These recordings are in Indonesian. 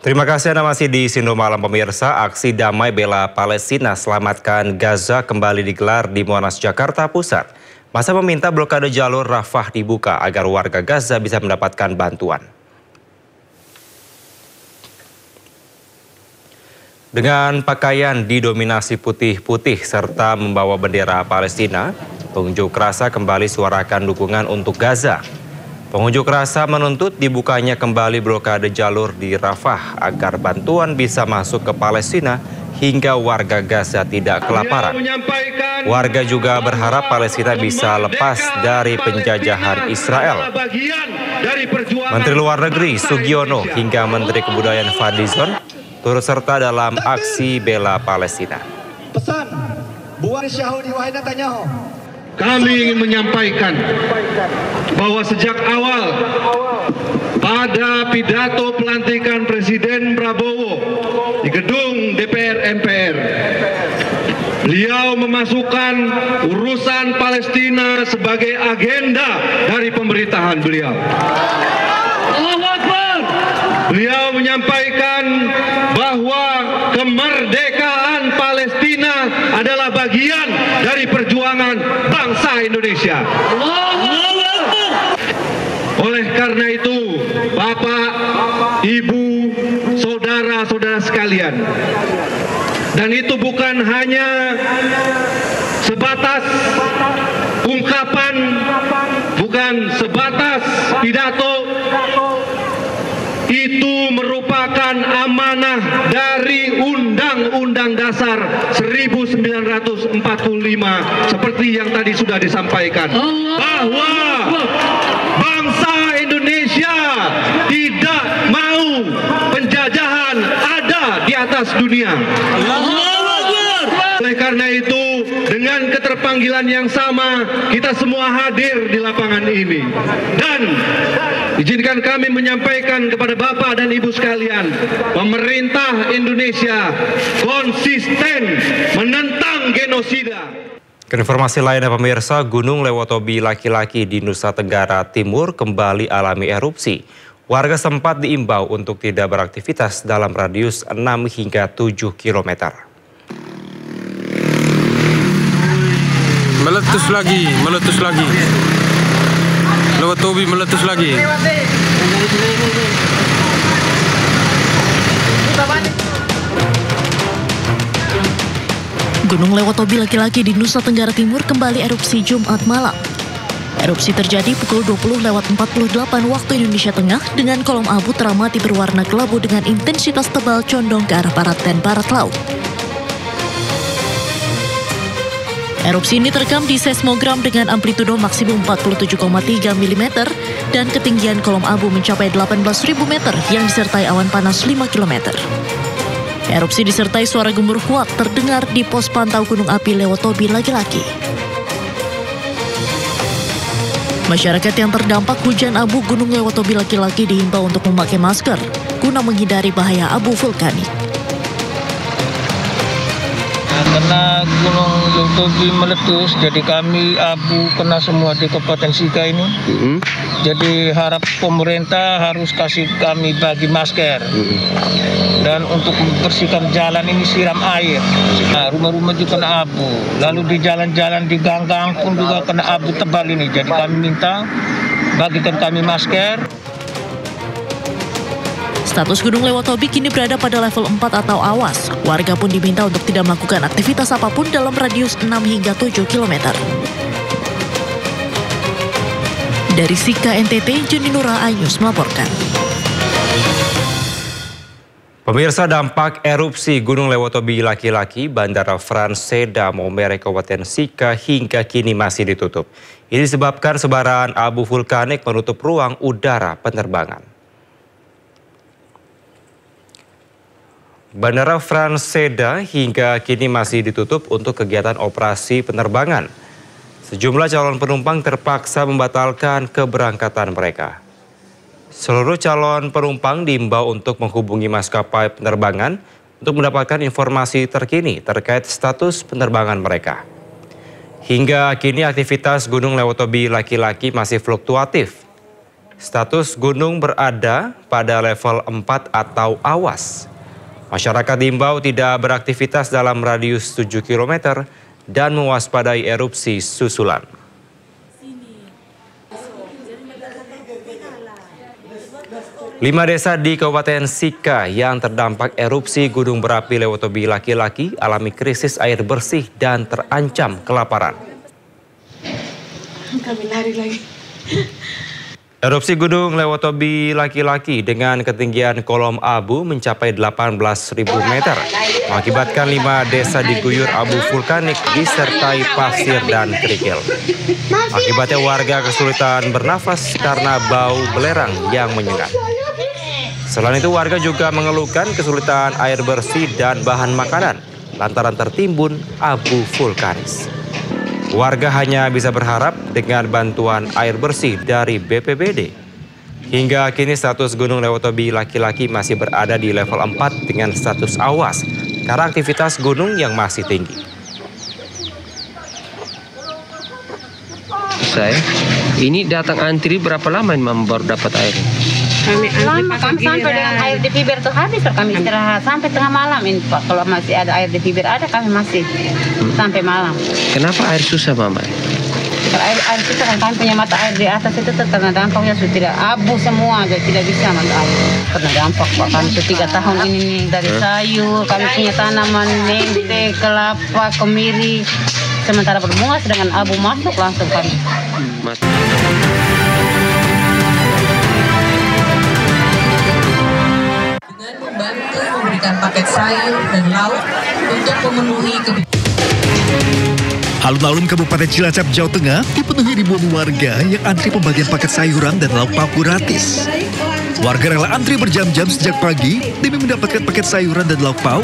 Terima kasih Anda masih di Sindo Malam pemirsa. Aksi damai bela Palestina selamatkan Gaza kembali digelar di Monas, Jakarta Pusat. Masa meminta blokade jalur Rafah dibuka agar warga Gaza bisa mendapatkan bantuan. Dengan pakaian didominasi putih-putih serta membawa bendera Palestina, pengunjuk rasa kembali suarakan dukungan untuk Gaza. Pengunjuk rasa menuntut dibukanya kembali blokade jalur di Rafah agar bantuan bisa masuk ke Palestina hingga warga Gaza tidak kelaparan. Warga juga berharap Palestina bisa lepas dari penjajahan Israel. Menteri Luar Negeri Sugiono hingga Menteri Kebudayaan Fadlizon turut serta dalam aksi bela Palestina. Pesan buat Syahudi Wahid Netanyahu. Kami ingin menyampaikan bahwa sejak awal pada pidato pelantikan Presiden Prabowo di gedung DPR MPR, beliau memasukkan urusan Palestina sebagai agenda dari pemerintahan beliau. Beliau menyampaikan bahwa kemerdekaan Palestina adalah bagian dari perjuangan bangsa Indonesia. Oleh karena itu, Bapak, Ibu, saudara-saudara sekalian, dan itu bukan hanya sebatas ungkapan, bukan sebatas pidato, itu merupakan amanah dari Undang-Undang Dasar 1945 seperti yang tadi sudah disampaikan, bahwa bangsa Indonesia tidak mau penjajahan ada di atas dunia. Oleh karena itu, dengan keterpanggilan yang sama, kita semua hadir di lapangan ini. Dan izinkan kami menyampaikan kepada Bapak dan Ibu sekalian, pemerintah Indonesia konsisten menentang genosida. Informasi lainnya pemirsa, Gunung Lewotobi laki-laki di Nusa Tenggara Timur kembali alami erupsi. Warga sempat diimbau untuk tidak beraktivitas dalam radius 6 hingga 7 km. Meletus lagi. Lewotobi meletus lagi. Gunung Lewotobi laki-laki di Nusa Tenggara Timur kembali erupsi Jumat malam. Erupsi terjadi pukul 20.48 waktu Indonesia Tengah dengan kolom abu teramati berwarna kelabu dengan intensitas tebal condong ke arah barat dan barat laut. Erupsi ini terekam di seismogram dengan amplitudo maksimum 47,3 mm dan ketinggian kolom abu mencapai 18.000 meter yang disertai awan panas 5 km. Erupsi disertai suara gemuruh kuat terdengar di pos pantau gunung api Lewotobi laki-laki. Masyarakat yang terdampak hujan abu gunung Lewotobi laki-laki dihimbau untuk memakai masker guna menghindari bahaya abu vulkanik. Karena gunung Lewotobi meletus, jadi kami abu kena semua di Kabupaten Sika ini. Jadi harap pemerintah harus kasih kami bagi masker. Dan untuk membersihkan jalan ini siram air. Nah, rumah-rumah juga kena abu. Lalu di jalan-jalan di gang-gang pun juga kena abu tebal ini. Jadi kami minta bagikan kami masker. Status Gunung Lewotobi kini berada pada level 4 atau awas. Warga pun diminta untuk tidak melakukan aktivitas apapun dalam radius 6 hingga 7 km. Dari Sika NTT, Juni Nura Ayus melaporkan. Pemirsa, dampak erupsi Gunung Lewotobi laki-laki Bandara Frans Seda Momere Kabupaten Sika hingga kini masih ditutup. Ini disebabkan sebaran abu vulkanik menutup ruang udara penerbangan. Bandara Frans Seda hingga kini masih ditutup untuk kegiatan operasi penerbangan. Sejumlah calon penumpang terpaksa membatalkan keberangkatan mereka. Seluruh calon penumpang diimbau untuk menghubungi maskapai penerbangan untuk mendapatkan informasi terkini terkait status penerbangan mereka. Hingga kini aktivitas Gunung Lewotobi laki-laki masih fluktuatif. Status gunung berada pada level 4 atau awas. Masyarakat diimbau tidak beraktivitas dalam radius 7 km dan mewaspadai erupsi susulan. 5 desa di Kabupaten Sika yang terdampak erupsi gunung berapi Lewotobi Laki-Laki alami krisis air bersih dan terancam kelaparan. Kami lari lagi. Erupsi gunung Lewotobi Laki-Laki dengan ketinggian kolom abu mencapai 18.000 meter mengakibatkan 5 desa diguyur abu vulkanik disertai pasir dan kerikil. Akibatnya warga kesulitan bernafas karena bau belerang yang menyengat. Selain itu warga juga mengeluhkan kesulitan air bersih dan bahan makanan lantaran tertimbun abu vulkanis. Warga hanya bisa berharap dengan bantuan air bersih dari BPBD. Hingga kini status Gunung Lewotobi Laki-Laki masih berada di level 4 dengan status awas karena aktivitas gunung yang masih tinggi. Ini datang antri berapa lama baru dapat air? Kami sampai dengan air di bibir itu habis, kami istirahat sampai tengah malam ini Pak. Kalau masih ada air di bibir ada, kami masih sampai malam. Kenapa air susah, Mama? Kalau air susah kan kami punya mata air di atas itu terkena dampaknya sudah tidak abu semua, jadi tidak bisa mata air. Kena dampak Pak, kami sudah 3 tahun ini nih, dari sayur, kami punya tanaman mente, kelapa, kemiri. Sementara berbunga sedangkan abu masuk langsung kami. Dengan membantu memberikan paket sayur dan lauk untuk memenuhi Alun-alun Kabupaten Cilacap, Jawa Tengah dipenuhi ribuan warga yang antri pembagian paket sayuran dan lauk pauk gratis. Warga rela antri berjam-jam sejak pagi demi mendapatkan paket sayuran dan lauk pauk.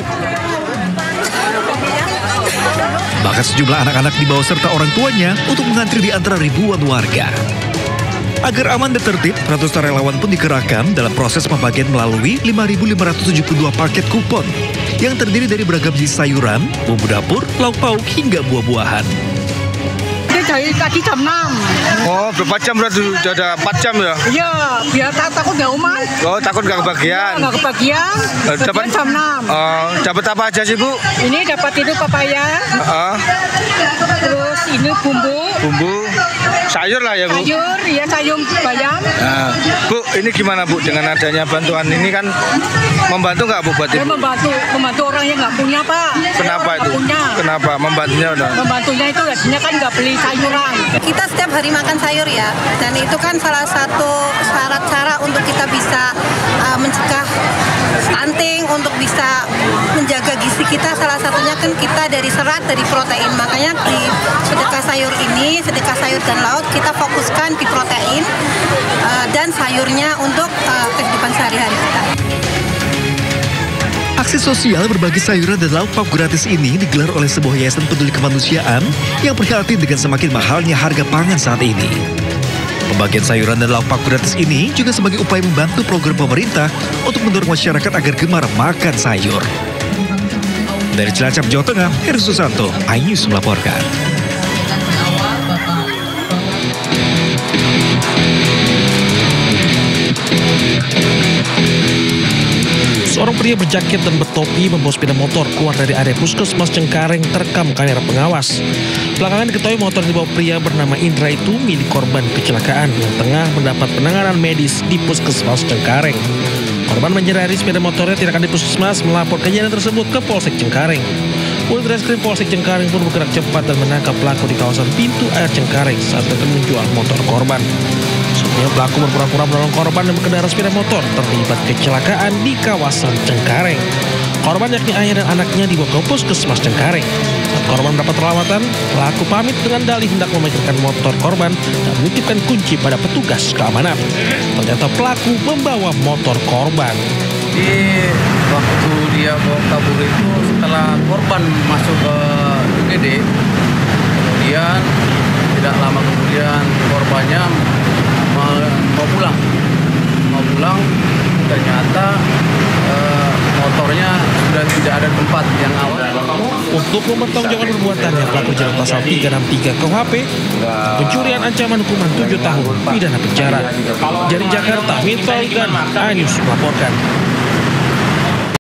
Bahkan sejumlah anak-anak dibawa serta orang tuanya untuk mengantri di antara ribuan warga. Agar aman dan tertib, ratusan relawan pun dikerahkan dalam proses pembagian melalui 5.572 paket kupon yang terdiri dari beragam jenis sayuran, bumbu dapur, lauk pauk hingga buah-buahan. Dari tadi jam 6. Oh, berapa jam berarti? Sudah ada 4 jam ya? Iya, biar takut nggak umat. Oh, takut nggak kebagian? Nggak kebagian, dapat jam 6. Dapat apa aja sih, Bu? Ini dapat itu papaya. Terus ini bumbu. Sayur lah ya, Bu? Sayur, ya sayur bayam. Nah, Bu, ini gimana, Bu? Dengan adanya bantuan ini kan membantu nggak, Bu, buat Ibu? Membantu orang yang nggak punya, Pak. Kenapa itu? Kenapa? Membantunya udah? Membantunya itu gajinya kan nggak beli sayuran. Kita setiap hari makan sayur ya, dan itu kan salah satu syarat cara untuk kita bisa mencegah stunting, untuk bisa menjaga gizi kita. Salah satunya kan kita dari serat, dari protein. Makanya di sedekah sayur ini, sedekah sayur dan lauk, kita fokuskan di protein dan sayurnya untuk kehidupan sehari-hari kita. Aksi sosial berbagi sayuran dan lauk pauk gratis ini digelar oleh sebuah yayasan peduli kemanusiaan yang prihatin dengan semakin mahalnya harga pangan saat ini. Pembagian sayuran dan lauk pauk gratis ini juga sebagai upaya membantu program pemerintah untuk mendorong masyarakat agar gemar makan sayur. Dari Cilacap, Jawa Tengah, Heru Susanto, iNews melaporkan. Seorang pria berjaket dan bertopi membawa sepeda motor keluar dari area Puskesmas Cengkareng terekam kamera pengawas. Belakangan diketahui motor yang dibawa pria bernama Indra itu milik korban kecelakaan yang tengah mendapat penanganan medis di Puskesmas Cengkareng. Korban menyadari sepeda motornya tidak akan di Puskesmas melapor kejadian tersebut ke Polsek Cengkareng. Unit Reskrim Polsek Cengkareng pun bergerak cepat dan menangkap pelaku di kawasan pintu air Cengkareng saat akan menjual motor korban. Sebelumnya pelaku berpura-pura menolong korban dan berkendara sepeda motor terlibat kecelakaan di kawasan Cengkareng. Korban yakni ayah dan anaknya dibawa ke Puskesmas Cengkareng. Saat korban mendapat perawatan, pelaku pamit dengan dalih hendak memikirkan motor korban dan menitipkan kunci pada petugas keamanan. Ternyata pelaku membawa motor korban. Jadi waktu dia bawa kabur itu setelah korban masuk ke UGD, kemudian tidak lama kemudian korbannya mau pulang ternyata motornya sudah tidak tidak ada tempat yang aman. Untuk mempertanggungjawabkan perbuatannya, pelaku jerat pasal 363 KUHP, pencurian ancaman hukuman 7 tahun pidana penjara. Dari Jakarta, Mitfal dan iNews melaporkan.